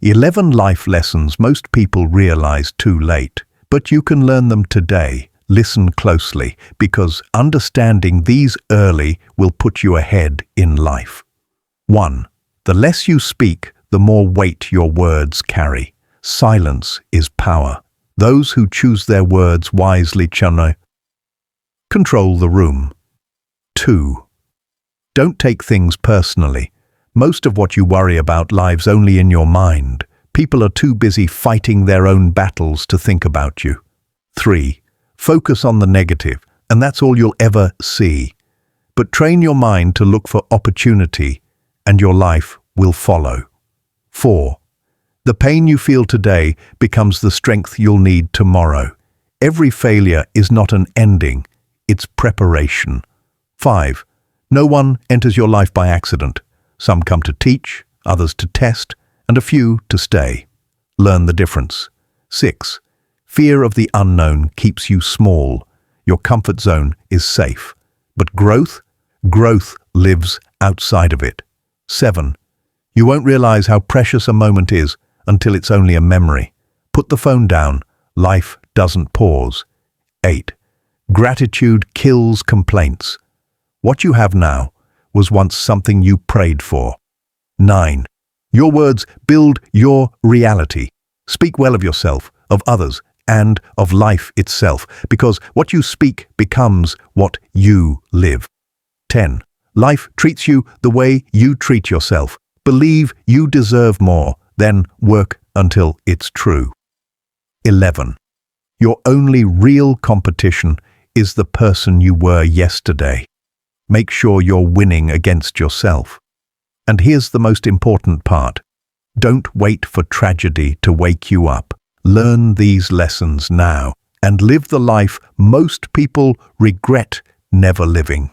11 life lessons most people realize too late, but you can learn them today. Listen closely, because understanding these early will put you ahead in life. 1. The less you speak, the more weight your words carry. Silence is power. Those who choose their words wisely control the room. 2. Don't take things personally. Most of what you worry about lives only in your mind. People are too busy fighting their own battles to think about you. 3. Focus on the negative, and that's all you'll ever see. But train your mind to look for opportunity, and your life will follow. 4. The pain you feel today becomes the strength you'll need tomorrow. Every failure is not an ending, it's preparation. 5. No one enters your life by accident. Some come to teach, others to test, and a few to stay. Learn the difference. 6. Fear of the unknown keeps you small. Your comfort zone is safe. But growth lives outside of it. 7. You won't realize how precious a moment is until it's only a memory. Put the phone down. Life doesn't pause. 8. Gratitude kills complaints. What you have now was once something you prayed for. 9. Your words build your reality. Speak well of yourself, of others, and of life itself, because what you speak becomes what you live. 10. Life treats you the way you treat yourself. Believe you deserve more, then work until it's true. 11. Your only real competition is the person you were yesterday. Make sure you're winning against yourself. And here's the most important part. Don't wait for tragedy to wake you up. Learn these lessons now and live the life most people regret never living.